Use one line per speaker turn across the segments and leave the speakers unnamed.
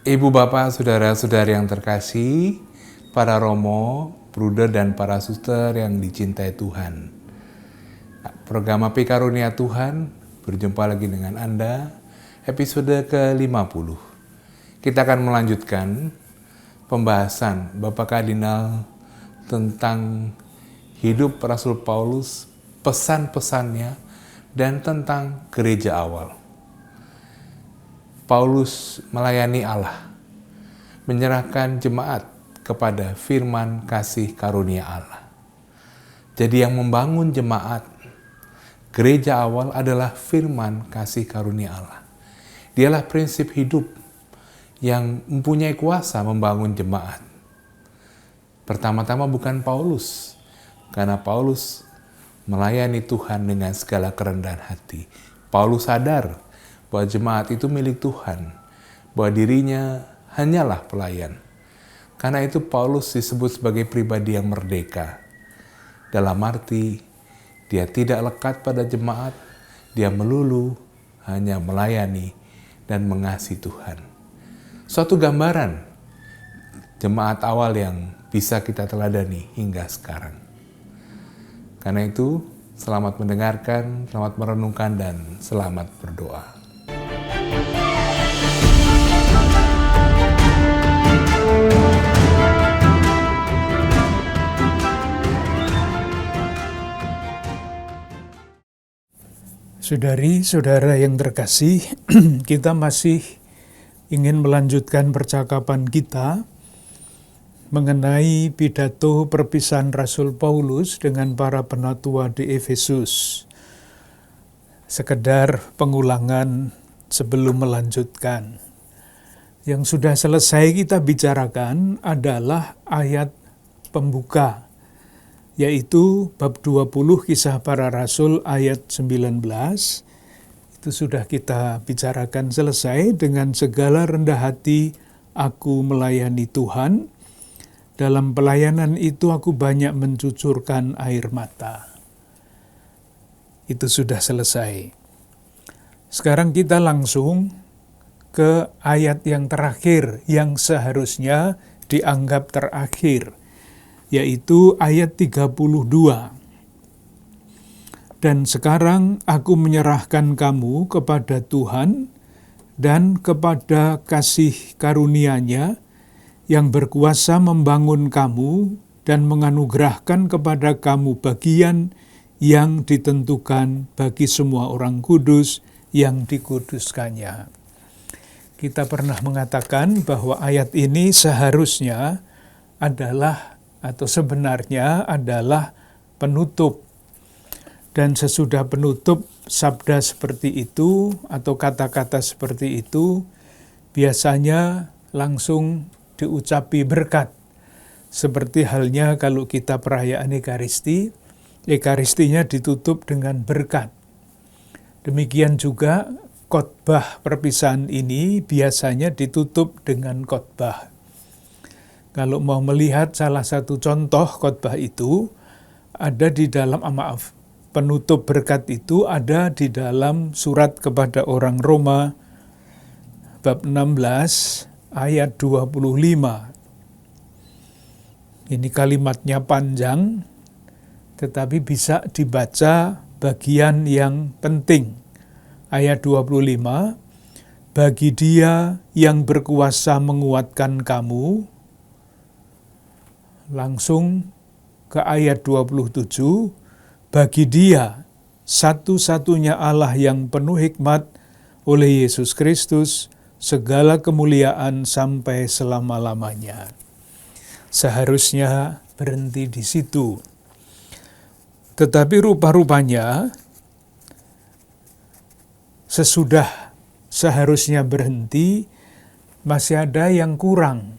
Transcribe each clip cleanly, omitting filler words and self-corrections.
Ibu, Bapak, Saudara-saudari yang terkasih, para Romo, Bruder, dan para Suster yang dicintai Tuhan. Program Api Karunia Tuhan, berjumpa lagi dengan Anda, episode ke-50. Kita akan melanjutkan pembahasan Bapak Kardinal tentang hidup Rasul Paulus, pesan-pesannya, dan tentang gereja awal. Paulus melayani Allah, menyerahkan jemaat kepada firman kasih karunia Allah. Jadi yang membangun jemaat, gereja awal adalah firman kasih karunia Allah. Dialah prinsip hidup yang mempunyai kuasa membangun jemaat. Pertama-tama bukan Paulus, karena Paulus melayani Tuhan dengan segala kerendahan hati. Paulus sadar bahwa jemaat itu milik Tuhan, bahwa dirinya hanyalah pelayan. Karena itu Paulus disebut sebagai pribadi yang merdeka. Dalam arti, dia tidak lekat pada jemaat, dia melulu hanya melayani dan mengasihi Tuhan. Suatu gambaran jemaat awal yang bisa kita teladani hingga sekarang. Karena itu, selamat mendengarkan, selamat merenungkan, dan selamat berdoa.
Saudari-saudara yang terkasih, kita masih ingin melanjutkan percakapan kita mengenai pidato perpisahan Rasul Paulus dengan para penatua di Efesus. Sekedar pengulangan sebelum melanjutkan. Yang sudah selesai kita bicarakan adalah ayat pembuka, yaitu bab 20 Kisah Para Rasul ayat 19. Itu sudah kita bicarakan selesai. Dengan segala rendah hati aku melayani Tuhan. Dalam pelayanan itu aku banyak mencucurkan air mata. Itu sudah selesai. Sekarang kita langsung ke ayat yang terakhir, yang seharusnya dianggap terakhir, yaitu ayat 32. Dan sekarang aku menyerahkan kamu kepada Tuhan dan kepada kasih karunia-Nya yang berkuasa membangun kamu dan menganugerahkan kepada kamu bagian yang ditentukan bagi semua orang kudus yang dikuduskannya. Kita pernah mengatakan bahwa ayat ini seharusnya adalah atau sebenarnya adalah penutup. Dan sesudah penutup, sabda seperti itu atau kata-kata seperti itu biasanya langsung diucapi berkat. Seperti halnya kalau kita perayaan Ekaristi, Ekaristinya ditutup dengan berkat. Demikian juga khotbah perpisahan ini biasanya ditutup dengan khotbah. Kalau mau melihat salah satu contoh khotbah itu, ada di dalam, penutup berkat itu ada di dalam surat kepada orang Roma, bab 16, ayat 25. Ini kalimatnya panjang, tetapi bisa dibaca bagian yang penting. Ayat 25, bagi Dia yang berkuasa menguatkan kamu. Langsung ke ayat 27, bagi Dia satu-satunya Allah yang penuh hikmat oleh Yesus Kristus, segala kemuliaan sampai selama-lamanya. Seharusnya berhenti di situ. Tetapi rupa-rupanya sesudah seharusnya berhenti, masih ada yang kurang,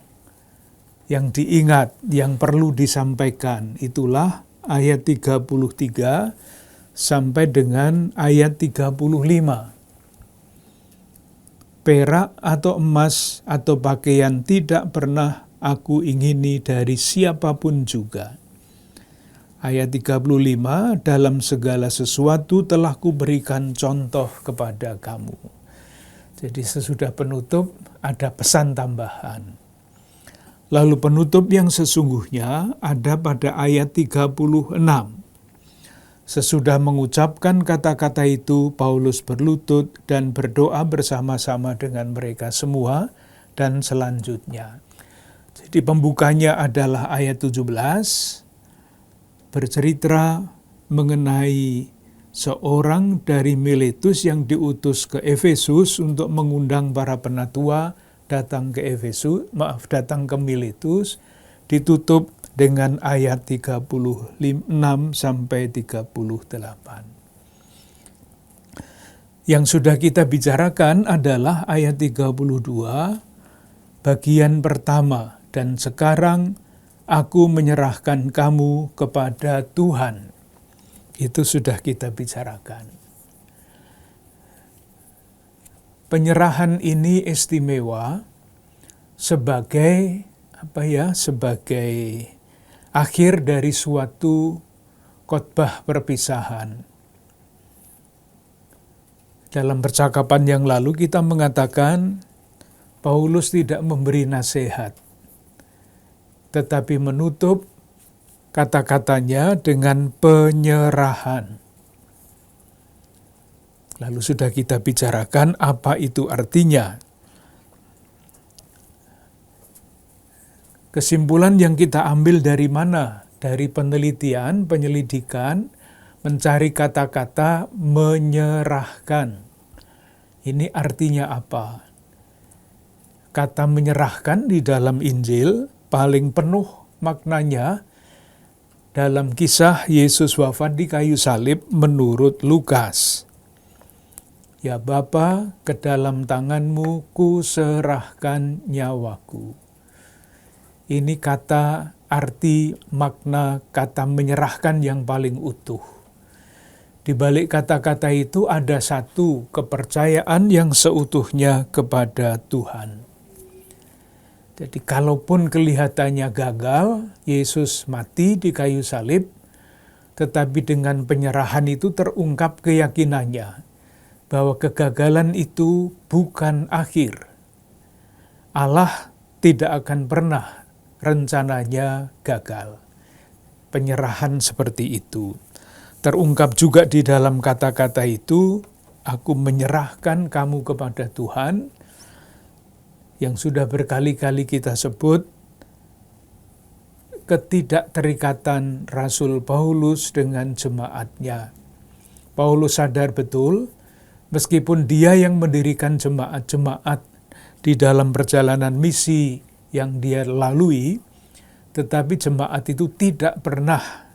yang diingat, yang perlu disampaikan. Itulah ayat 33 sampai dengan ayat 35. Perak atau emas atau pakaian tidak pernah aku ingini dari siapapun juga. Ayat 35, dalam segala sesuatu telah kuberikan contoh kepada kamu. Jadi sesudah penutup ada pesan tambahan. Lalu penutup yang sesungguhnya ada pada ayat 36. Sesudah mengucapkan kata-kata itu, Paulus berlutut dan berdoa bersama-sama dengan mereka semua, dan selanjutnya. Jadi pembukanya adalah ayat 17, bercerita mengenai seorang dari Miletus yang diutus ke Efesus untuk mengundang para penatua datang ke Miletus, ditutup dengan ayat 36 sampai 38. Yang sudah kita bicarakan adalah ayat 32, bagian pertama, dan sekarang aku menyerahkan kamu kepada Tuhan. Itu sudah kita bicarakan. Penyerahan ini istimewa sebagai sebagai akhir dari suatu khotbah perpisahan. Dalam percakapan yang lalu kita mengatakan Paulus tidak memberi nasihat, tetapi menutup kata-katanya dengan penyerahan. Lalu sudah kita bicarakan apa itu artinya. Kesimpulan yang kita ambil dari mana? Dari penelitian, penyelidikan, mencari kata-kata menyerahkan. Ini artinya apa? Kata menyerahkan di dalam Injil paling penuh maknanya dalam kisah Yesus wafat di kayu salib menurut Lukas. Ya Bapa, ke dalam tanganmu ku serahkan nyawaku. Ini kata arti makna kata menyerahkan yang paling utuh. Di balik kata-kata itu ada satu kepercayaan yang seutuhnya kepada Tuhan. Jadi kalaupun kelihatannya gagal, Yesus mati di kayu salib, tetapi dengan penyerahan itu terungkap keyakinannya bahwa kegagalan itu bukan akhir. Allah tidak akan pernah rencananya gagal. Penyerahan seperti itu terungkap juga di dalam kata-kata itu, aku menyerahkan kamu kepada Tuhan, yang sudah berkali-kali kita sebut ketidakterikatan Rasul Paulus dengan jemaatnya. Paulus sadar betul, meskipun dia yang mendirikan jemaat-jemaat di dalam perjalanan misi yang dia lalui, tetapi jemaat itu tidak pernah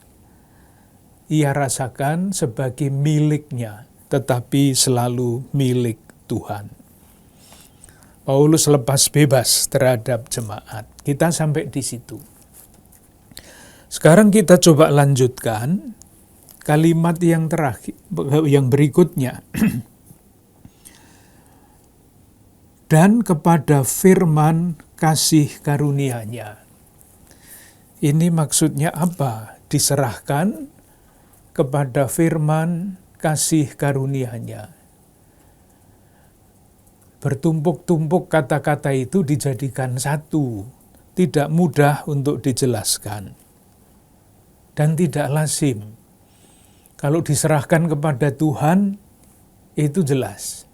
ia rasakan sebagai miliknya, tetapi selalu milik Tuhan. Paulus lepas bebas terhadap jemaat. Kita sampai di situ. Sekarang kita coba lanjutkan kalimat yang terakhir, yang berikutnya. Dan kepada firman kasih karunia-Nya. Ini maksudnya apa? Diserahkan kepada firman kasih karunia-Nya. Bertumpuk-tumpuk kata-kata itu dijadikan satu, tidak mudah untuk dijelaskan, dan tidak lazim. Kalau diserahkan kepada Tuhan, itu jelas.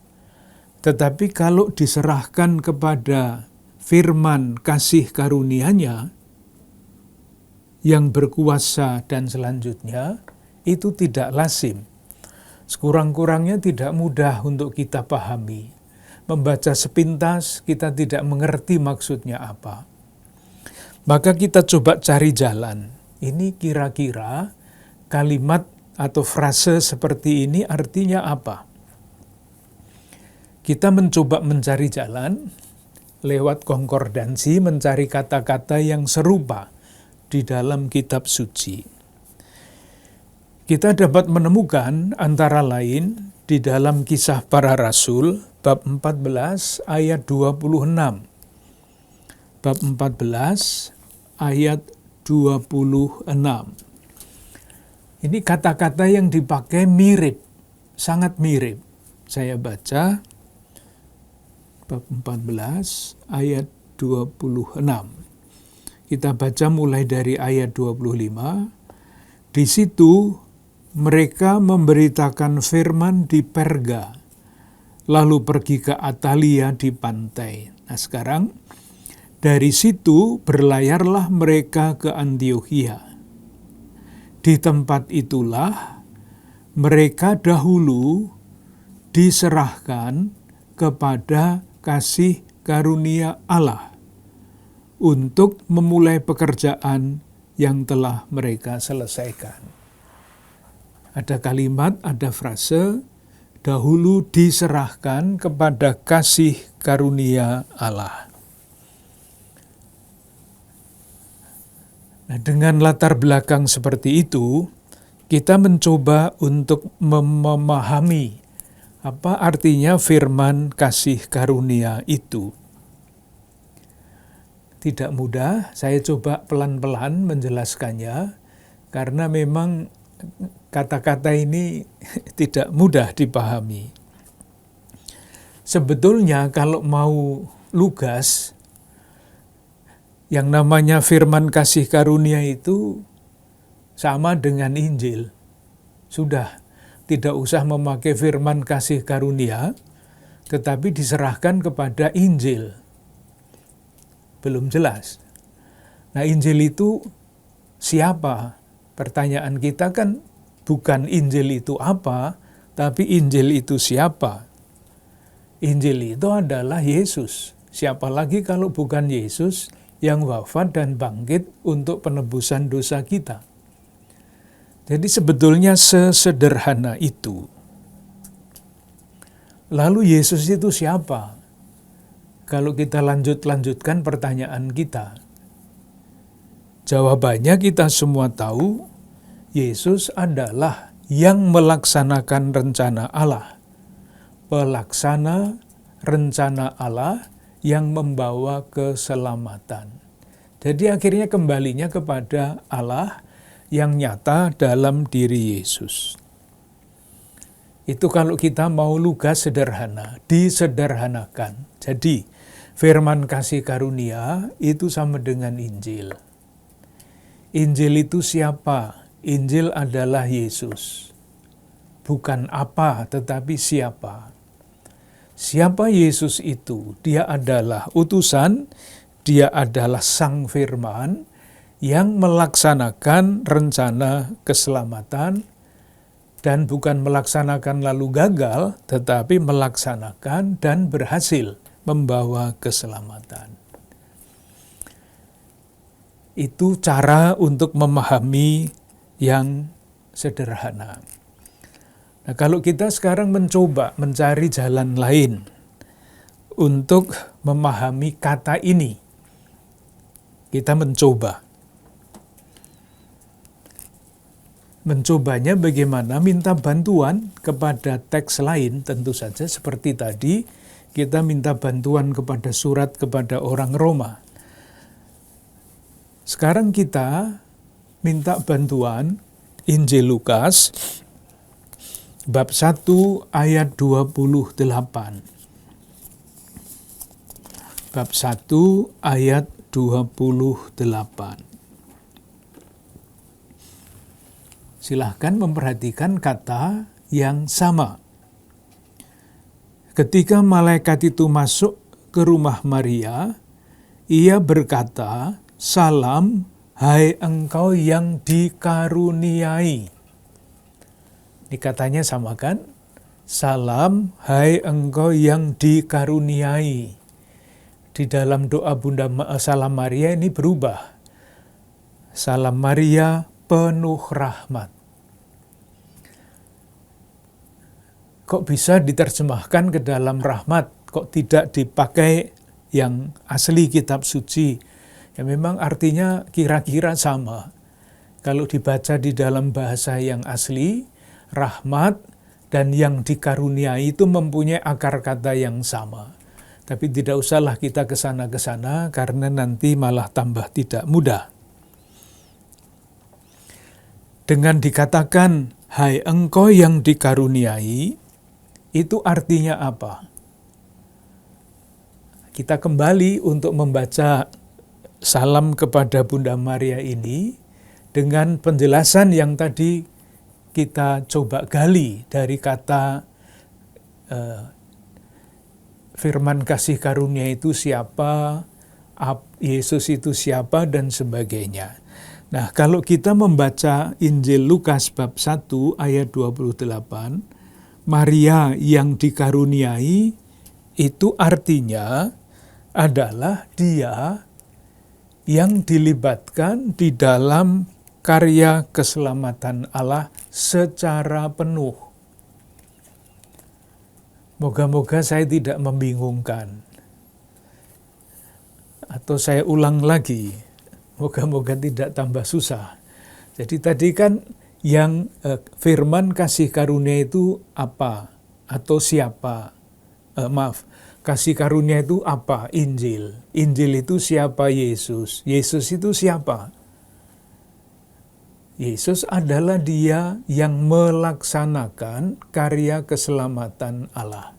Tetapi kalau diserahkan kepada firman kasih karunia-Nya, yang berkuasa dan selanjutnya, itu tidak lazim. Sekurang-kurangnya tidak mudah untuk kita pahami. Membaca sepintas, kita tidak mengerti maksudnya apa. Maka kita coba cari jalan. Ini kira-kira kalimat atau frase seperti ini artinya apa? Kita mencoba mencari jalan lewat konkordansi, mencari kata-kata yang serupa di dalam kitab suci. Kita dapat menemukan antara lain di dalam Kisah Para Rasul, bab 14 ayat 26. Bab 14 ayat 26. Ini kata-kata yang dipakai mirip, sangat mirip. Saya baca, bab 14 ayat 26. Kita baca mulai dari ayat 25. Di situ mereka memberitakan firman di Perga, lalu pergi ke Atalia di pantai. Nah sekarang, dari situ berlayarlah mereka ke Antiokhia. Di tempat itulah mereka dahulu diserahkan kepada kasih karunia Allah untuk memulai pekerjaan yang telah mereka selesaikan. Ada kalimat, ada frase, dahulu diserahkan kepada kasih karunia Allah. Nah, dengan latar belakang seperti itu, kita mencoba untuk memahami apa artinya firman kasih karunia itu. Tidak mudah, saya coba pelan-pelan menjelaskannya, karena memang kata-kata ini tidak mudah dipahami. Sebetulnya kalau mau lugas, yang namanya firman kasih karunia itu sama dengan Injil. Sudah, tidak usah memakai firman kasih karunia, tetapi diserahkan kepada Injil. Belum jelas. Nah, Injil itu siapa? Pertanyaan kita kan bukan Injil itu apa, tapi Injil itu siapa? Injil itu adalah Yesus. Siapa lagi kalau bukan Yesus yang wafat dan bangkit untuk penebusan dosa kita? Jadi sebetulnya sesederhana itu. Lalu Yesus itu siapa? Kalau kita lanjutkan pertanyaan kita, jawabannya kita semua tahu, Yesus adalah yang melaksanakan rencana Allah. Pelaksana rencana Allah yang membawa keselamatan. Jadi akhirnya kembalinya kepada Allah yang nyata dalam diri Yesus. Itu kalau kita mau lugas sederhana, disederhanakan. Jadi, firman kasih karunia itu sama dengan Injil. Injil itu siapa? Injil adalah Yesus. Bukan apa, tetapi siapa. Siapa Yesus itu? Dia adalah utusan, dia adalah Sang Firman yang melaksanakan rencana keselamatan, dan bukan melaksanakan lalu gagal, tetapi melaksanakan dan berhasil membawa keselamatan. Itu cara untuk memahami yang sederhana. Nah, kalau kita sekarang mencoba mencari jalan lain untuk memahami kata ini, kita mencobanya bagaimana? Minta bantuan kepada teks lain, tentu saja seperti tadi, kita minta bantuan kepada surat kepada orang Roma. Sekarang kita minta bantuan Injil Lukas, bab 1 ayat 28. Bab 1 ayat 28. Silahkan memperhatikan kata yang sama. Ketika malaikat itu masuk ke rumah Maria, ia berkata, "Salam, hai engkau yang dikaruniai." Ini katanya sama kan? Salam, hai engkau yang dikaruniai. Di dalam doa Bunda Salam Maria ini berubah. Salam Maria, penuh rahmat. Kok bisa diterjemahkan ke dalam rahmat? Kok tidak dipakai yang asli kitab suci? Ya memang artinya kira-kira sama. Kalau dibaca di dalam bahasa yang asli, rahmat dan yang dikaruniai itu mempunyai akar kata yang sama. Tapi tidak usahlah kita kesana-kesana karena nanti malah tambah tidak mudah. Dengan dikatakan, hai engkau yang dikaruniai, itu artinya apa? kita kembali untuk membaca salam kepada Bunda Maria ini dengan penjelasan yang tadi kita coba gali dari kata firman kasih karunia itu siapa, Yesus itu siapa, dan sebagainya. Nah, kalau kita membaca Injil Lukas bab 1 ayat 28, Maria yang dikaruniai itu artinya adalah dia yang dilibatkan di dalam karya keselamatan Allah secara penuh. Moga-moga saya tidak membingungkan. Atau saya ulang lagi, moga-moga tidak tambah susah. Jadi tadi kan yang firman kasih karunia itu apa? Atau siapa? Kasih karunia itu apa? Injil. Injil itu siapa? Yesus. Yesus itu siapa? Yesus adalah dia yang melaksanakan karya keselamatan Allah.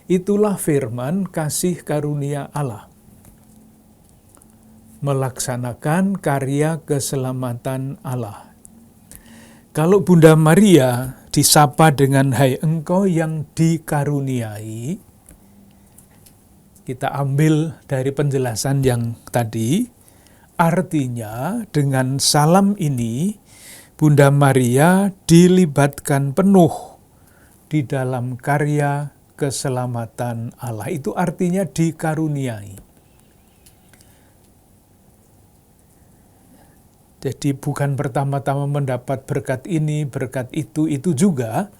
Itulah firman kasih karunia Allah. Melaksanakan karya keselamatan Allah. Kalau Bunda Maria disapa dengan hai engkau yang dikaruniai, kita ambil dari penjelasan yang tadi, artinya dengan salam ini Bunda Maria dilibatkan penuh di dalam karya keselamatan Allah. Itu artinya dikaruniai. Jadi bukan pertama-tama mendapat berkat ini, berkat itu juga,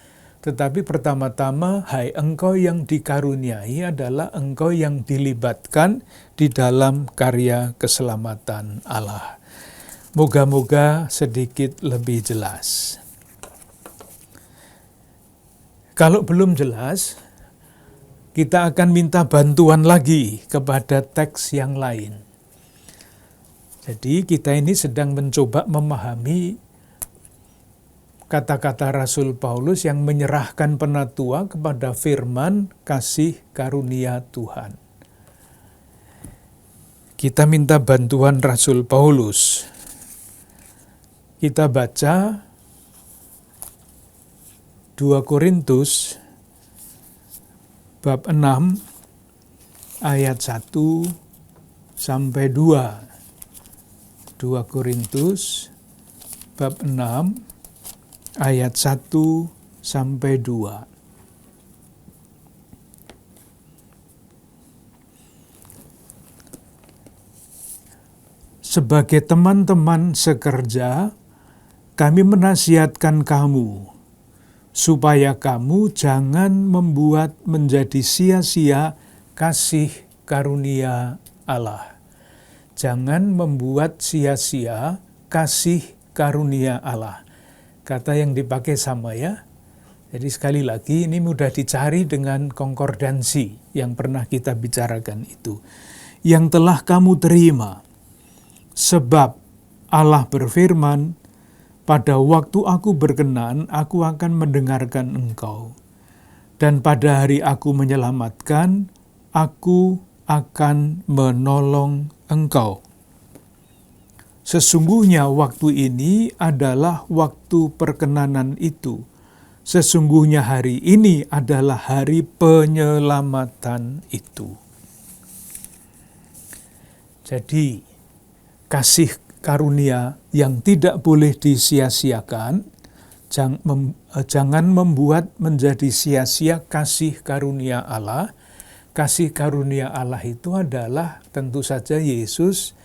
tetapi pertama-tama, hai engkau yang dikaruniai adalah engkau yang dilibatkan di dalam karya keselamatan Allah. Moga-moga sedikit lebih jelas. Kalau belum jelas, kita akan minta bantuan lagi kepada teks yang lain. Jadi kita ini sedang mencoba memahami kata-kata Rasul Paulus yang menyerahkan penatua kepada firman kasih karunia Tuhan. Kita minta bantuan Rasul Paulus. Kita baca 2 Korintus bab 6 ayat 1 sampai 2. 2 Korintus bab 6 ayat 1 sampai 2. Sebagai teman-teman sekerja, kami menasihatkan kamu, supaya kamu jangan membuat menjadi sia-sia kasih karunia Allah. Jangan membuat sia-sia kasih karunia Allah. Kata yang dipakai sama ya. Jadi sekali lagi ini mudah dicari dengan konkordansi yang pernah kita bicarakan itu. Yang telah kamu terima. Sebab Allah berfirman, pada waktu aku berkenan, aku akan mendengarkan engkau. Dan pada hari aku menyelamatkan, aku akan menolong engkau. Sesungguhnya waktu ini adalah waktu perkenanan itu. Sesungguhnya hari ini adalah hari penyelamatan itu. Jadi, kasih karunia yang tidak boleh disia-siakan, jangan membuat menjadi sia-sia kasih karunia Allah. Kasih karunia Allah itu adalah tentu saja Yesus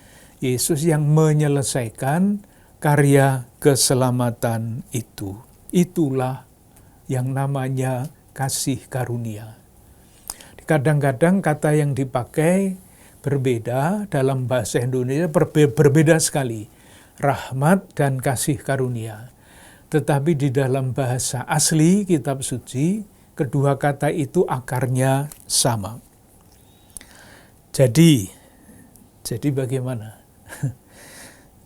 yang menyelesaikan karya keselamatan itu. Itulah yang namanya kasih karunia. Kadang-kadang kata yang dipakai berbeda dalam bahasa Indonesia, berbeda sekali. Rahmat dan kasih karunia. Tetapi di dalam bahasa asli kitab suci, kedua kata itu akarnya sama. Jadi bagaimana?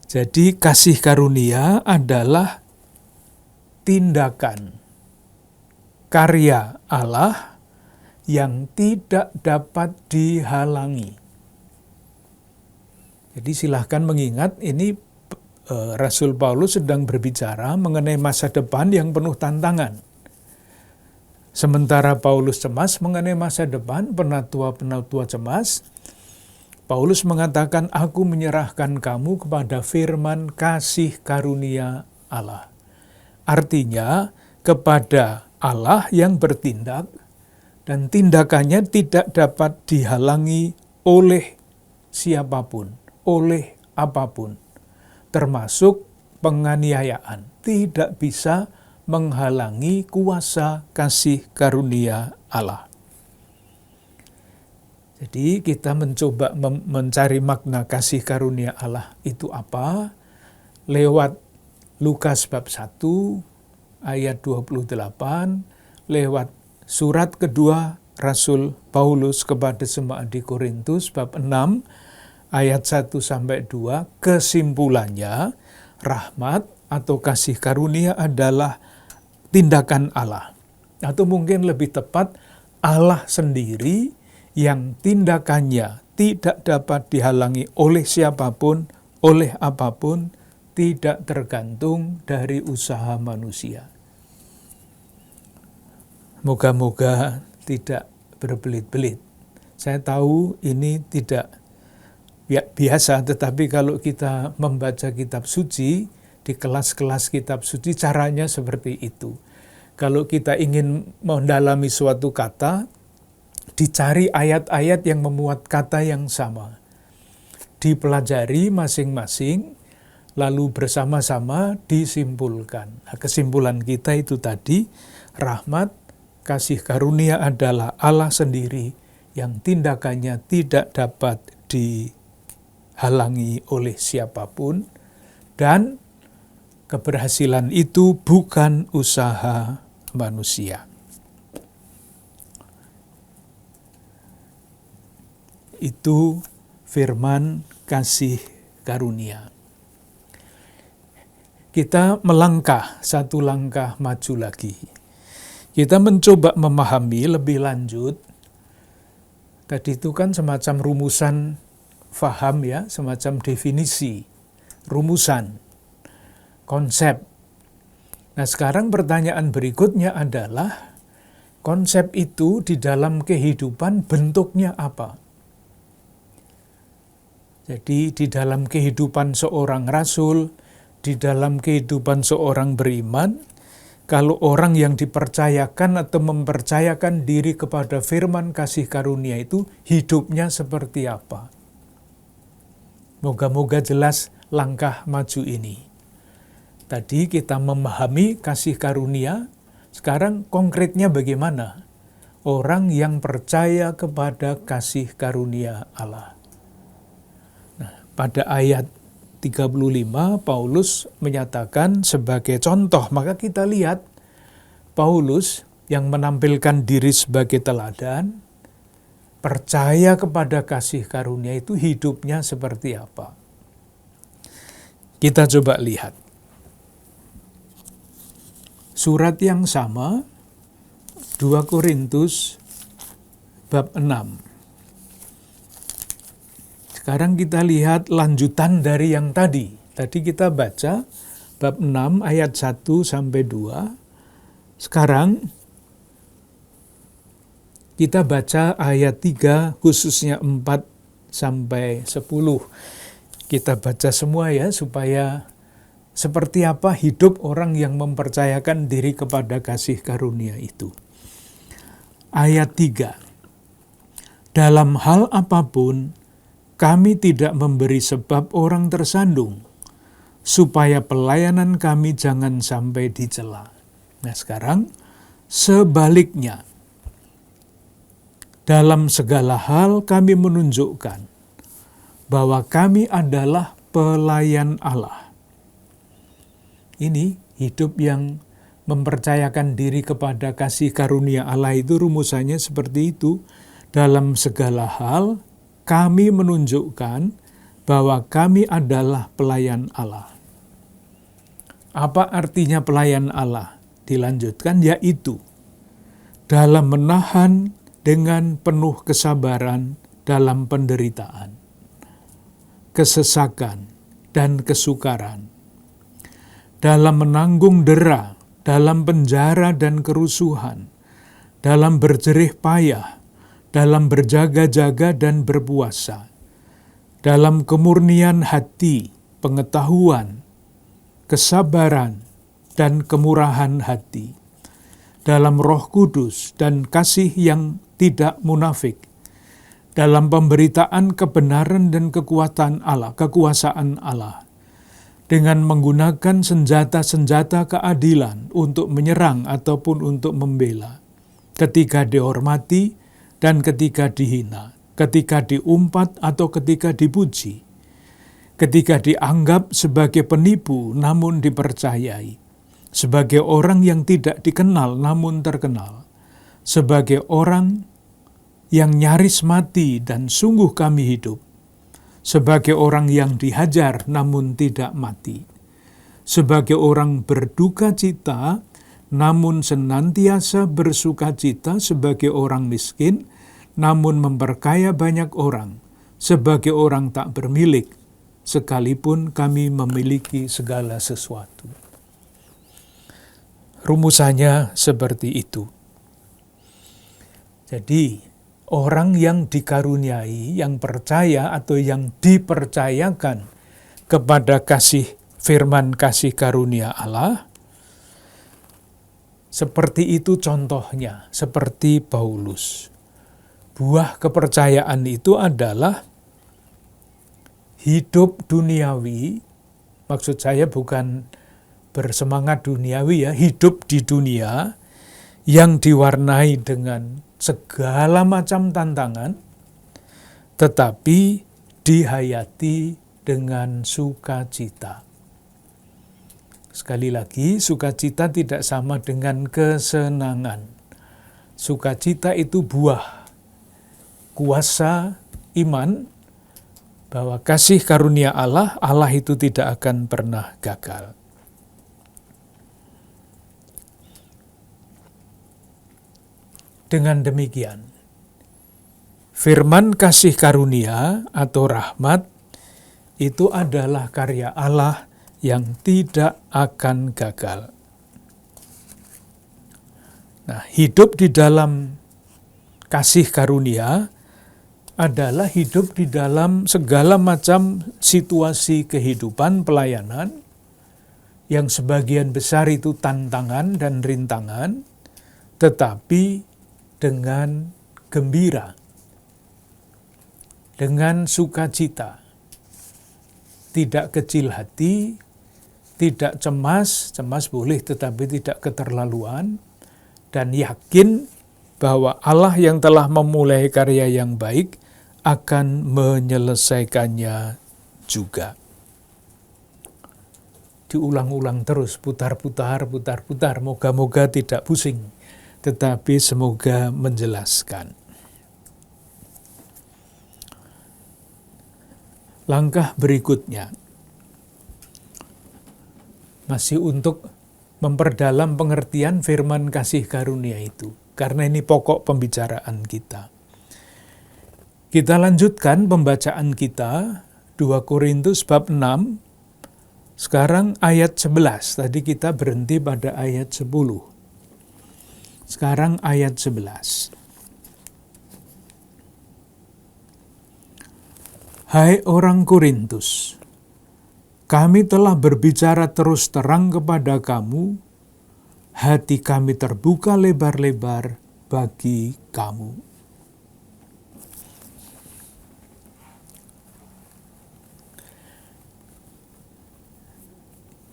Jadi kasih karunia adalah tindakan karya Allah yang tidak dapat dihalangi. Jadi silahkan mengingat ini Rasul Paulus sedang berbicara mengenai masa depan yang penuh tantangan. Sementara Paulus cemas mengenai masa depan, penatua-penatua cemas, Paulus mengatakan, aku menyerahkan kamu kepada firman kasih karunia Allah. Artinya, kepada Allah yang bertindak, dan tindakannya tidak dapat dihalangi oleh siapapun, oleh apapun, termasuk penganiayaan. Tidak bisa menghalangi kuasa kasih karunia Allah. Jadi kita mencoba mencari makna kasih karunia Allah itu apa? Lewat Lukas bab 1 ayat 28, lewat surat kedua Rasul Paulus kepada jemaat di Korintus bab 6 ayat 1-2, kesimpulannya rahmat atau kasih karunia adalah tindakan Allah. Atau mungkin lebih tepat, Allah sendiri yang tindakannya tidak dapat dihalangi oleh siapapun, oleh apapun, tidak tergantung dari usaha manusia. Moga-moga tidak berbelit-belit. Saya tahu ini tidak biasa, tetapi kalau kita membaca kitab suci, di kelas-kelas kitab suci caranya seperti itu. Kalau kita ingin mendalami suatu kata, dicari ayat-ayat yang memuat kata yang sama. Dipelajari masing-masing, lalu bersama-sama disimpulkan. Nah, kesimpulan kita itu tadi, rahmat, kasih karunia adalah Allah sendiri yang tindakannya tidak dapat dihalangi oleh siapapun, dan keberhasilan itu bukan usaha manusia. Itu firman kasih karunia. Kita melangkah satu langkah maju lagi. Kita mencoba memahami lebih lanjut. Tadi itu kan semacam rumusan faham ya, semacam definisi, rumusan, konsep. Nah, sekarang pertanyaan berikutnya adalah, konsep itu di dalam kehidupan bentuknya apa? Jadi di dalam kehidupan seorang rasul, di dalam kehidupan seorang beriman, kalau orang yang dipercayakan atau mempercayakan diri kepada firman kasih karunia itu, hidupnya seperti apa? Moga-moga jelas langkah maju ini. Tadi kita memahami kasih karunia, sekarang konkretnya bagaimana? Orang yang percaya kepada kasih karunia Allah. Pada ayat 35, Paulus menyatakan sebagai contoh, maka kita lihat Paulus yang menampilkan diri sebagai teladan, percaya kepada kasih karunia itu hidupnya seperti apa. Kita coba lihat. Surat yang sama, 2 Korintus bab 6. Sekarang kita lihat lanjutan dari yang tadi. Tadi kita baca bab 6 ayat 1-2. Sekarang kita baca ayat 3 khususnya 4-10. Kita baca semua ya, supaya seperti apa hidup orang yang mempercayakan diri kepada kasih karunia itu. Ayat 3. Dalam hal apapun, kami tidak memberi sebab orang tersandung, supaya pelayanan kami jangan sampai dicela. Nah, sekarang sebaliknya, dalam segala hal kami menunjukkan bahwa kami adalah pelayan Allah. Ini hidup yang mempercayakan diri kepada kasih karunia Allah itu rumusannya seperti itu. Dalam segala hal kami menunjukkan bahwa kami adalah pelayan Allah. Apa artinya pelayan Allah? Dilanjutkan, yaitu dalam menahan dengan penuh kesabaran dalam penderitaan, kesesakan, dan kesukaran, dalam menanggung dera, dalam penjara dan kerusuhan, dalam berjerih payah, dalam berjaga-jaga dan berpuasa, dalam kemurnian hati, pengetahuan, kesabaran, dan kemurahan hati, dalam Roh Kudus dan kasih yang tidak munafik, dalam pemberitaan kebenaran dan kekuasaan Allah, dengan menggunakan senjata-senjata keadilan untuk menyerang ataupun untuk membela, ketika dihormati dan ketika dihina, ketika diumpat atau ketika dipuji, ketika dianggap sebagai penipu namun dipercayai, sebagai orang yang tidak dikenal namun terkenal, sebagai orang yang nyaris mati dan sungguh kami hidup, sebagai orang yang dihajar namun tidak mati, sebagai orang berduka cita namun senantiasa bersuka cita, sebagai orang miskin namun memperkaya banyak orang, sebagai orang tak bermilik, sekalipun kami memiliki segala sesuatu. Rumusannya seperti itu. Jadi, orang yang dikaruniai, yang percaya atau yang dipercayakan kepada kasih firman kasih karunia Allah, seperti itu contohnya, seperti Paulus. Buah kepercayaan itu adalah hidup duniawi, maksud saya bukan bersemangat duniawi ya, hidup di dunia yang diwarnai dengan segala macam tantangan, tetapi dihayati dengan sukacita. Sekali lagi, sukacita tidak sama dengan kesenangan. Sukacita itu buah kuasa iman bahwa kasih karunia Allah itu tidak akan pernah gagal. Dengan demikian, firman kasih karunia atau rahmat itu adalah karya Allah yang tidak akan gagal. Nah, hidup di dalam kasih karunia adalah hidup di dalam segala macam situasi kehidupan pelayanan yang sebagian besar itu tantangan dan rintangan, tetapi dengan gembira, dengan sukacita, tidak kecil hati, tidak cemas boleh tetapi tidak keterlaluan, dan yakin bahwa Allah yang telah memulai karya yang baik akan menyelesaikannya juga. Diulang-ulang terus, putar-putar, moga-moga tidak pusing, tetapi semoga menjelaskan. Langkah berikutnya masih untuk memperdalam pengertian firman kasih karunia itu, karena ini pokok pembicaraan kita. Kita lanjutkan pembacaan kita, 2 Korintus bab 6, sekarang ayat 11. Tadi kita berhenti pada ayat 10. Sekarang ayat 11. Hai orang Korintus, kami telah berbicara terus terang kepada kamu, hati kami terbuka lebar-lebar bagi kamu.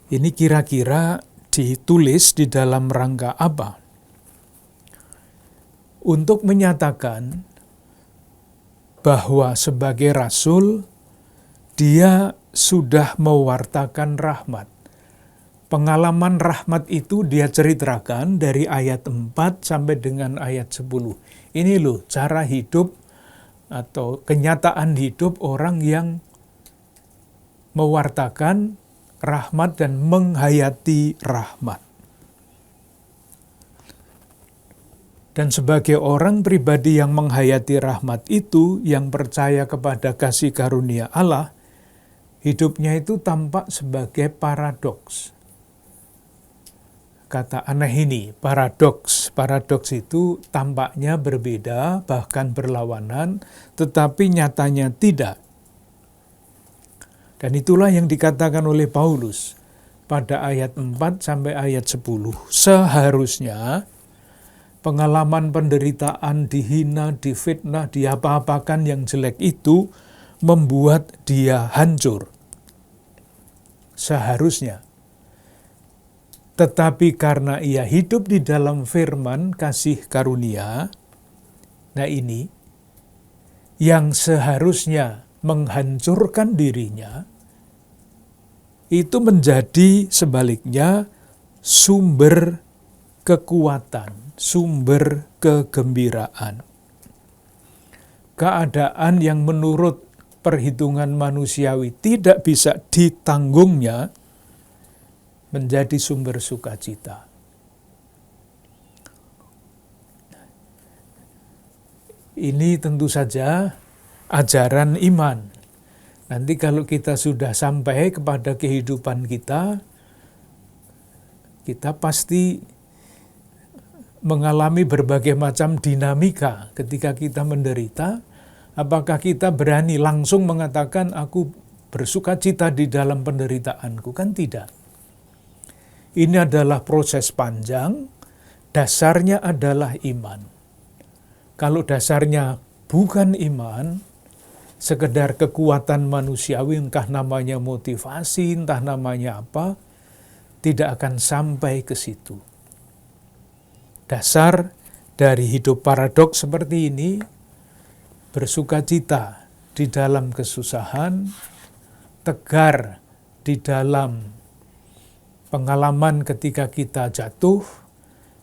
Ini kira-kira ditulis di dalam rangka apa? Untuk menyatakan bahwa sebagai rasul, dia sudah mewartakan rahmat. Pengalaman rahmat itu dia ceritakan dari ayat 4 sampai dengan ayat 10. Ini loh cara hidup atau kenyataan hidup orang yang mewartakan rahmat dan menghayati rahmat. Dan sebagai orang pribadi yang menghayati rahmat itu, yang percaya kepada kasih karunia Allah, hidupnya itu tampak sebagai paradoks. Kata aneh ini, paradoks. Paradoks itu tampaknya berbeda, bahkan berlawanan, tetapi nyatanya tidak. Dan itulah yang dikatakan oleh Paulus pada ayat 4 sampai ayat 10. Seharusnya pengalaman penderitaan, dihina, difitnah, diapa-apakan yang jelek itu membuat dia hancur. Seharusnya. Tetapi karena ia hidup di dalam firman kasih karunia, nah ini, yang seharusnya menghancurkan dirinya, itu menjadi sebaliknya sumber kekuatan, sumber kegembiraan. Keadaan yang menurut perhitungan manusiawi tidak bisa ditanggungnya, menjadi sumber sukacita. Ini tentu saja ajaran iman. Nanti kalau kita sudah sampai kepada kehidupan kita pasti mengalami berbagai macam dinamika ketika kita menderita. Apakah kita berani langsung mengatakan, aku bersukacita di dalam penderitaanku? Kan tidak. Ini adalah proses panjang, dasarnya adalah iman. Kalau dasarnya bukan iman, sekedar kekuatan manusiawi, entah namanya motivasi, entah namanya apa, tidak akan sampai ke situ. Dasar dari hidup paradoks seperti ini, bersukacita di dalam kesusahan, tegar di dalam pengalaman ketika kita jatuh,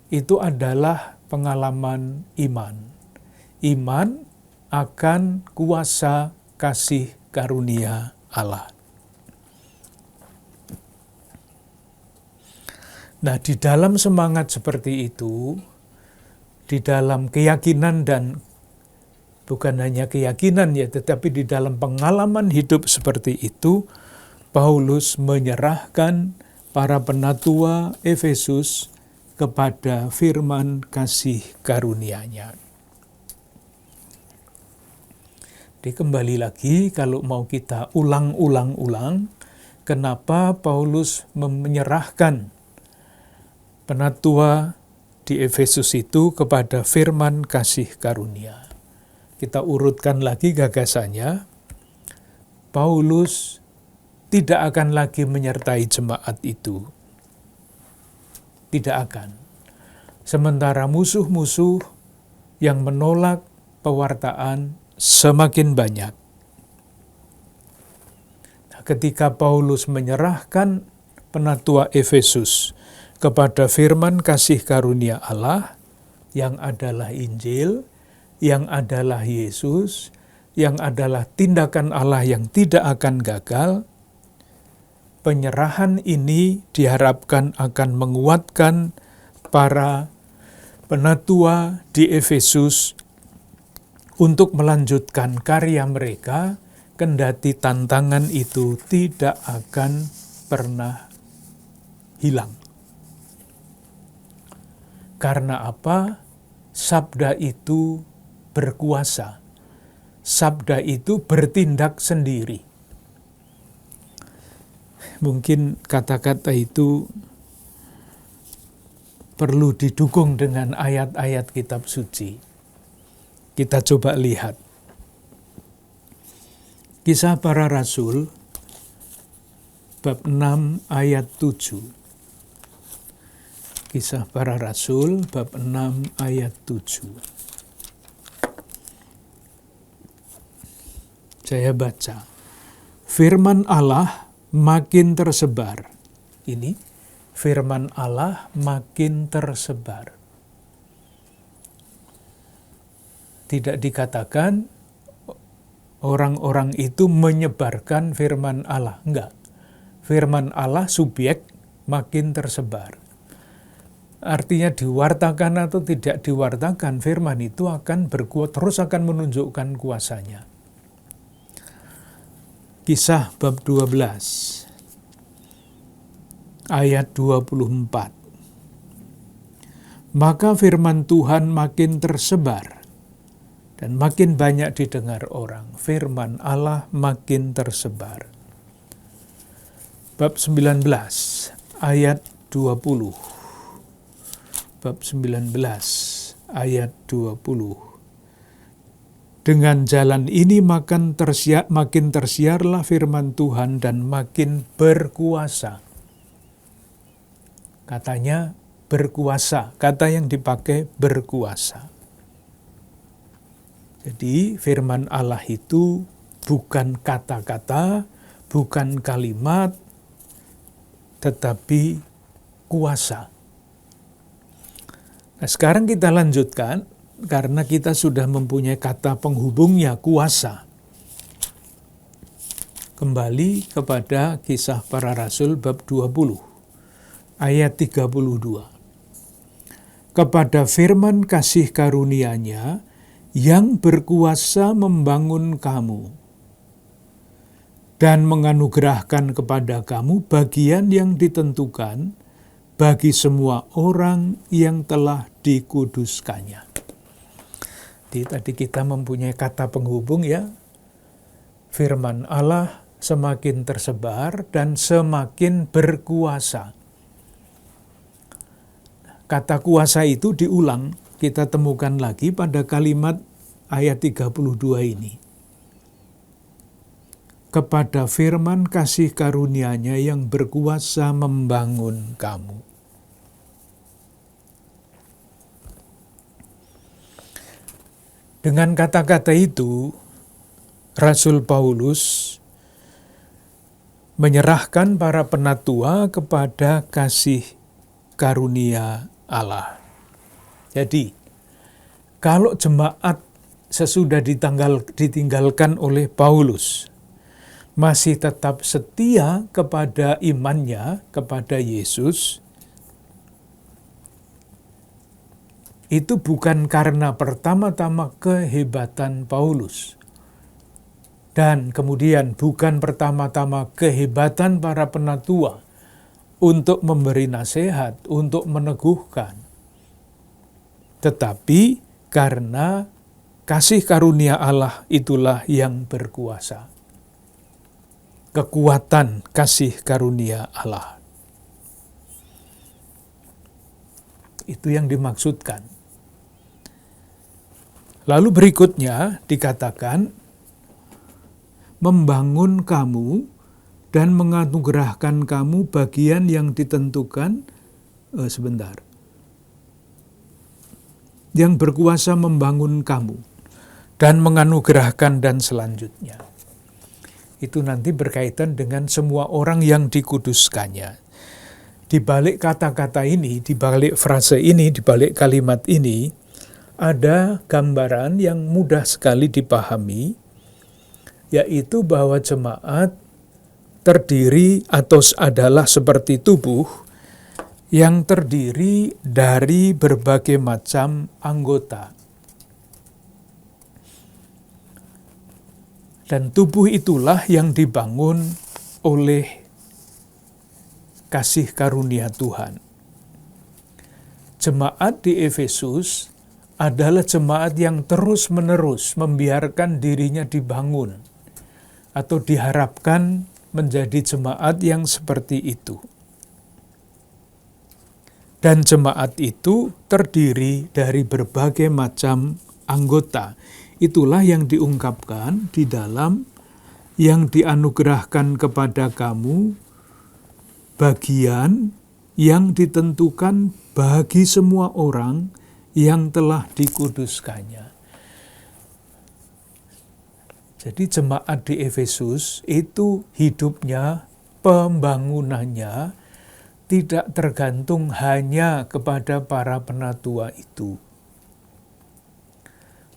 itu adalah pengalaman iman. Iman akan kuasa kasih karunia Allah. Nah, di dalam semangat seperti itu, di dalam keyakinan dan bukan hanya keyakinan ya, tetapi di dalam pengalaman hidup seperti itu, Paulus menyerahkan para penatua Efesus kepada firman kasih karunia-Nya. Kembali lagi, kalau mau kita ulang-ulang, kenapa Paulus menyerahkan penatua di Efesus itu kepada firman kasih karunia? Kita urutkan lagi gagasannya. Paulus tidak akan lagi menyertai jemaat itu. Tidak akan. Sementara musuh-musuh yang menolak pewartaan semakin banyak. Nah, ketika Paulus menyerahkan penatua Efesus kepada firman kasih karunia Allah, yang adalah Injil, yang adalah Yesus, yang adalah tindakan Allah yang tidak akan gagal, penyerahan ini diharapkan akan menguatkan para penatua di Efesus untuk melanjutkan karya mereka, kendati tantangan itu tidak akan pernah hilang. Karena apa? Sabda itu berkuasa. Sabda itu bertindak sendiri. Mungkin kata-kata itu perlu didukung dengan ayat-ayat kitab suci. Kita coba lihat. Kisah Para Rasul, bab 6 ayat 7. Kisah Para Rasul, bab 6 ayat 7. Saya baca. Firman Allah makin tersebar. Ini firman Allah makin tersebar. Tidak dikatakan orang-orang itu menyebarkan firman Allah. Enggak. Firman Allah subjek makin tersebar. artinya diwartakan atau tidak diwartakan, firman itu akan terus akan menunjukkan kuasanya. Kisah bab 12 ayat 24. Maka firman Tuhan makin tersebar dan makin banyak didengar orang. Firman Allah makin tersebar. Bab 19 ayat 20. Bab 19 ayat 20. Dengan jalan ini makin tersiarlah firman Tuhan dan makin berkuasa. Katanya berkuasa, kata yang dipakai berkuasa. Jadi firman Allah itu bukan kata-kata, bukan kalimat, tetapi kuasa. Nah, sekarang kita lanjutkan, karena kita sudah mempunyai kata penghubungnya, kuasa. Kembali kepada Kisah Para Rasul bab 20, ayat 32. Kepada firman kasih karunia-Nya yang berkuasa membangun kamu dan menganugerahkan kepada kamu bagian yang ditentukan bagi semua orang yang telah dikuduskannya. Jadi tadi kita mempunyai kata penghubung ya, firman Allah semakin tersebar dan semakin berkuasa. Kata kuasa itu diulang, kita temukan lagi pada kalimat ayat 32 ini. Kepada firman kasih karunia-Nya yang berkuasa membangun kamu. Dengan kata-kata itu, Rasul Paulus menyerahkan para penatua kepada kasih karunia Allah. Jadi, kalau jemaat sesudah ditinggalkan oleh Paulus masih tetap setia kepada imannya kepada Yesus, itu bukan karena pertama-tama kehebatan Paulus, dan kemudian bukan pertama-tama kehebatan para penatua untuk memberi nasihat, untuk meneguhkan, tetapi karena kasih karunia Allah itulah yang berkuasa. Kekuatan kasih karunia Allah. Itu yang dimaksudkan. Lalu berikutnya dikatakan, membangun kamu dan menganugerahkan kamu bagian yang ditentukan, yang berkuasa membangun kamu dan menganugerahkan dan selanjutnya. Itu nanti berkaitan dengan semua orang yang dikuduskannya. Di balik kata-kata ini, di balik frase ini, di balik kalimat ini, ada gambaran yang mudah sekali dipahami, yaitu bahwa jemaat terdiri atau adalah seperti tubuh yang terdiri dari berbagai macam anggota. Dan tubuh itulah yang dibangun oleh kasih karunia Tuhan. Jemaat di Efesus adalah jemaat yang terus-menerus membiarkan dirinya dibangun atau diharapkan menjadi jemaat yang seperti itu. Dan jemaat itu terdiri dari berbagai macam anggota. Itulah yang diungkapkan di dalam yang dianugerahkan kepada kamu bagian yang ditentukan bagi semua orang yang telah dikuduskannya. Jadi jemaat di Efesus itu hidupnya, pembangunannya tidak tergantung hanya kepada para penatua itu.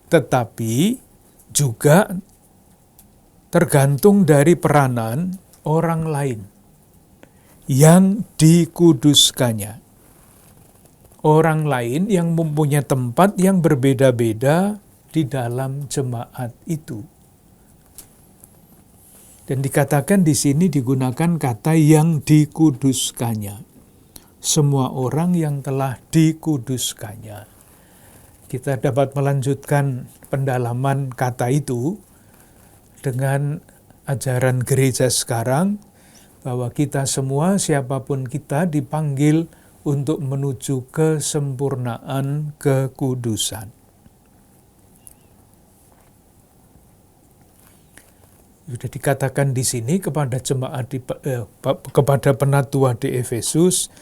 Tetapi juga tergantung dari peranan orang lain yang dikuduskannya. orang lain yang mempunyai tempat yang berbeda-beda di dalam jemaat itu. Dan dikatakan di sini digunakan kata yang dikuduskannya. Semua orang yang telah dikuduskannya. Kita dapat melanjutkan pendalaman kata itu dengan ajaran gereja sekarang, bahwa kita semua, siapapun kita, dipanggil untuk menuju kesempurnaan kekudusan. Sudah dikatakan di sini kepada jemaat kepada penatua di Efesus,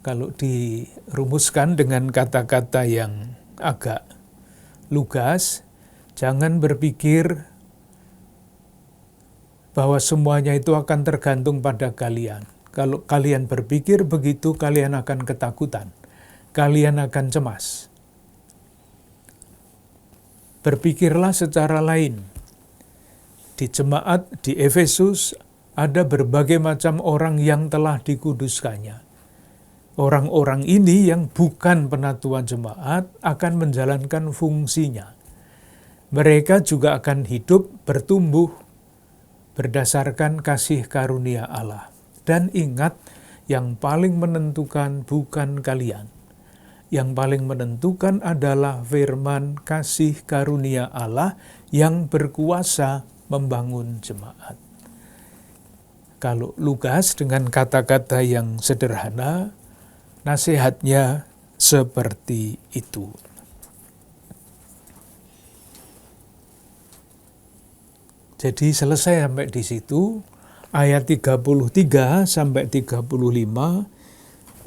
kalau dirumuskan dengan kata-kata yang agak lugas, jangan berpikir bahwa semuanya itu akan tergantung pada kalian. Kalau kalian berpikir begitu, kalian akan ketakutan. Kalian akan cemas. Berpikirlah secara lain. Di jemaat di Efesus ada berbagai macam orang yang telah dikuduskannya. Orang-orang ini yang bukan penatua jemaat akan menjalankan fungsinya. Mereka juga akan hidup, bertumbuh, berdasarkan kasih karunia Allah. Dan ingat, yang paling menentukan bukan kalian. Yang paling menentukan adalah firman kasih karunia Allah yang berkuasa membangun jemaat. Kalau Lukas dengan kata-kata yang sederhana, nasihatnya seperti itu. Jadi selesai sampai di situ, ayat 33 sampai 35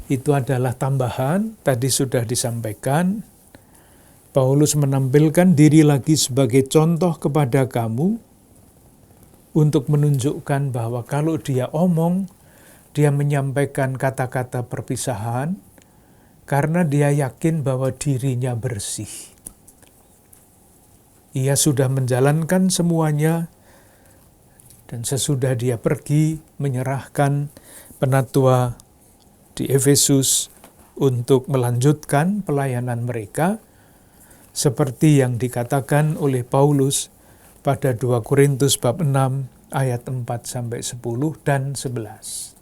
itu adalah tambahan, tadi sudah disampaikan. Paulus menampilkan diri lagi sebagai contoh kepada kamu untuk menunjukkan bahwa kalau dia omong, dia menyampaikan kata-kata perpisahan karena dia yakin bahwa dirinya bersih. Ia sudah menjalankan semuanya. Dan sesudah dia pergi menyerahkan penatua di Efesus untuk melanjutkan pelayanan mereka, seperti yang dikatakan oleh Paulus pada 2 Korintus bab 6 ayat 4-10 dan 11.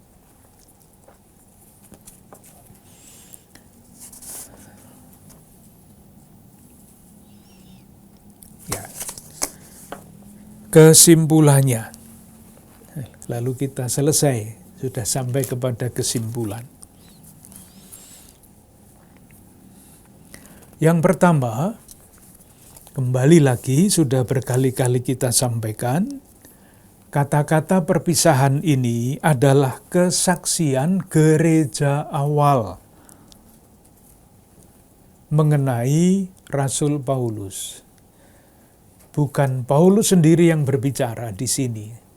Ya. Kesimpulannya. Lalu kita selesai, sudah sampai kepada kesimpulan. Yang pertama, kembali lagi sudah berkali-kali kita sampaikan, kata-kata perpisahan ini adalah kesaksian gereja awal mengenai Rasul Paulus. Bukan Paulus sendiri yang berbicara di sini,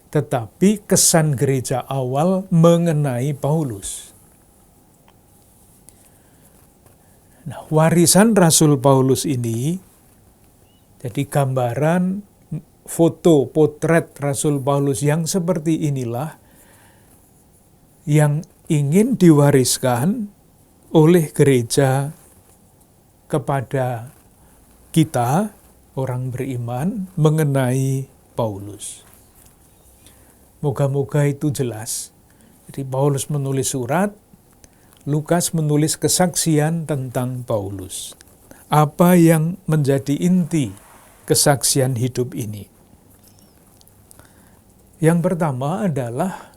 tetapi kesan gereja awal mengenai Paulus. Nah, warisan Rasul Paulus ini, jadi gambaran, foto, potret Rasul Paulus yang seperti inilah yang ingin diwariskan oleh gereja kepada kita, orang beriman, mengenai Paulus. Moga-moga itu jelas. Jadi Paulus menulis surat, Lukas menulis kesaksian tentang Paulus. Apa yang menjadi inti kesaksian hidup ini? Yang pertama adalah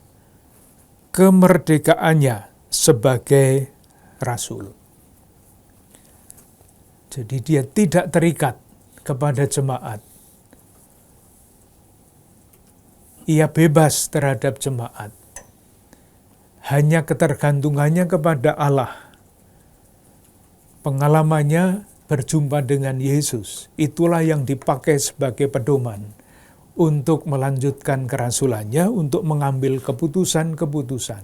kemerdekaannya sebagai rasul. Jadi dia tidak terikat kepada jemaat. Ia bebas terhadap jemaat. Hanya ketergantungannya kepada Allah. Pengalamannya berjumpa dengan Yesus. Itulah yang dipakai sebagai pedoman untuk melanjutkan kerasulannya, untuk mengambil keputusan-keputusan.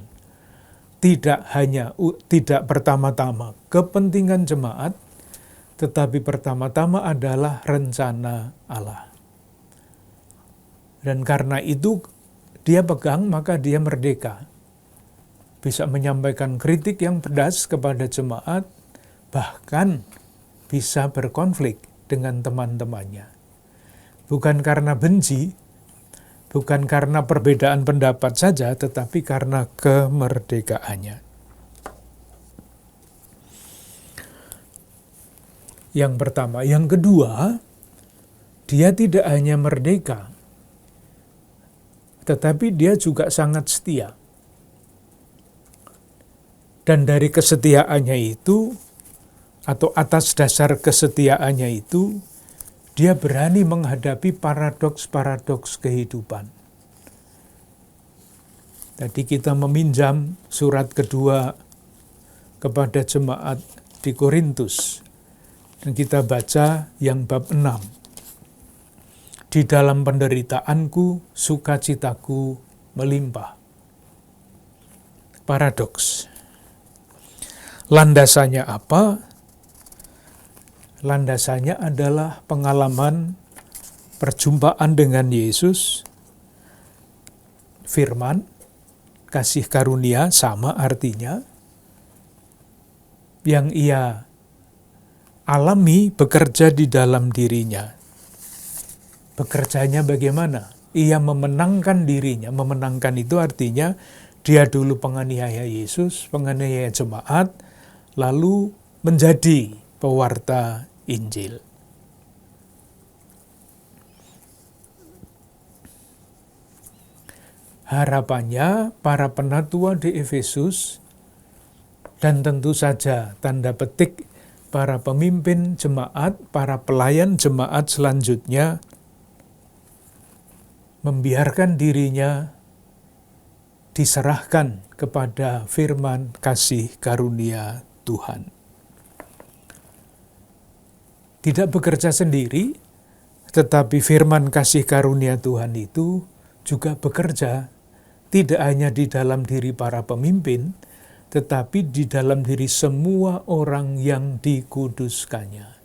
Tidak pertama-tama kepentingan jemaat, tetapi pertama-tama adalah rencana Allah. Dan karena itu dia pegang, maka dia merdeka. bisa menyampaikan kritik yang pedas kepada jemaat, bahkan bisa berkonflik dengan teman-temannya. Bukan karena benci, bukan karena perbedaan pendapat saja, tetapi karena kemerdekaannya. Yang pertama. Yang kedua, dia tidak hanya merdeka, tetapi dia juga sangat setia. Dan dari kesetiaannya itu, atau atas dasar kesetiaannya itu, dia berani menghadapi paradoks-paradoks kehidupan. Tadi kita meminjam surat kedua kepada jemaat di Korintus. Dan kita baca yang bab 6. Di dalam penderitaanku, sukacitaku melimpah. Paradoks. Landasannya apa? Landasannya adalah pengalaman perjumpaan dengan Yesus, firman, kasih karunia sama artinya, yang ia alami bekerja di dalam dirinya. Bekerjanya bagaimana? Ia memenangkan dirinya. Memenangkan itu artinya dia dulu penganiaya Yesus, penganiaya jemaat, lalu menjadi pewarta Injil. Harapannya para penatua di Efesus, dan tentu saja tanda petik para pemimpin jemaat, para pelayan jemaat selanjutnya, membiarkan dirinya diserahkan kepada firman kasih karunia Tuhan. Tidak bekerja sendiri, tetapi firman kasih karunia Tuhan itu juga bekerja tidak hanya di dalam diri para pemimpin, tetapi di dalam diri semua orang yang dikuduskannya.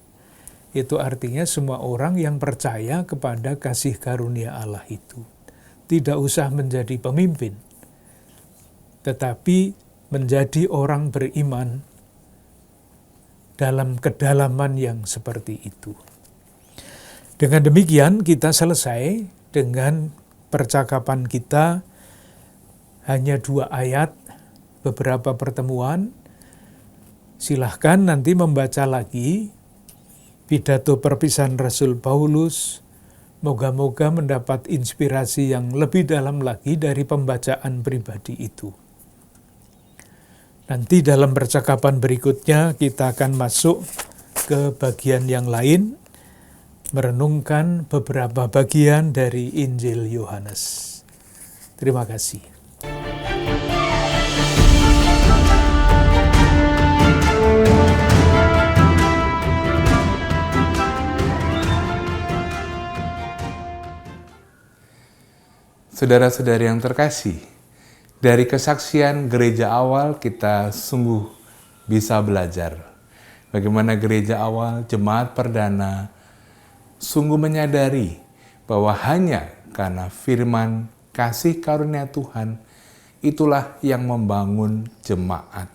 Itu artinya semua orang yang percaya kepada kasih karunia Allah itu. Tidak usah menjadi pemimpin, tetapi menjadi orang beriman dalam kedalaman yang seperti itu. Dengan demikian kita selesai dengan percakapan kita, hanya 2 ayat, beberapa pertemuan. Silahkan nanti membaca lagi pidato perpisahan Rasul Paulus. Moga-moga mendapat inspirasi yang lebih dalam lagi dari pembacaan pribadi itu. Nanti dalam percakapan berikutnya kita akan masuk ke bagian yang lain, merenungkan beberapa bagian dari Injil Yohanes. Terima kasih.
Saudara-saudari yang terkasih, dari kesaksian gereja awal kita sungguh bisa belajar bagaimana gereja awal, jemaat perdana, sungguh menyadari bahwa hanya karena firman kasih karunia Tuhan, itulah yang membangun jemaat.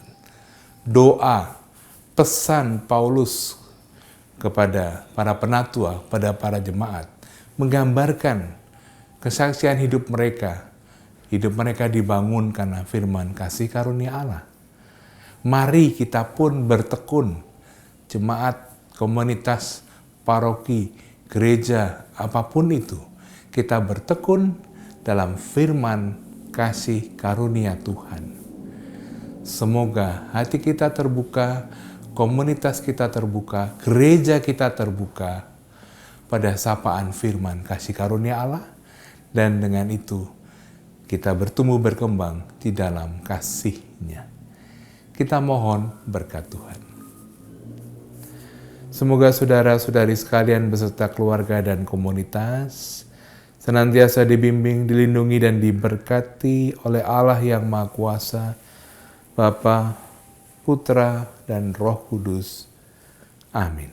Doa, pesan Paulus kepada para penatua, pada para jemaat, menggambarkan kesaksian hidup mereka. Hidup mereka dibangun karena firman kasih karunia Allah. Mari kita pun bertekun, jemaat, komunitas, paroki, gereja, apapun itu, kita bertekun dalam firman kasih karunia Tuhan. Semoga hati kita terbuka, komunitas kita terbuka, gereja kita terbuka pada sapaan firman kasih karunia Allah, dan dengan itu kita bertumbuh berkembang di dalam kasih-Nya. Kita mohon berkat Tuhan. Semoga saudara-saudari sekalian beserta keluarga dan komunitas senantiasa dibimbing, dilindungi, dan diberkati oleh Allah yang Maha Kuasa, Bapa, Putra, dan Roh Kudus. Amin.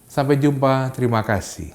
Sampai jumpa, terima kasih.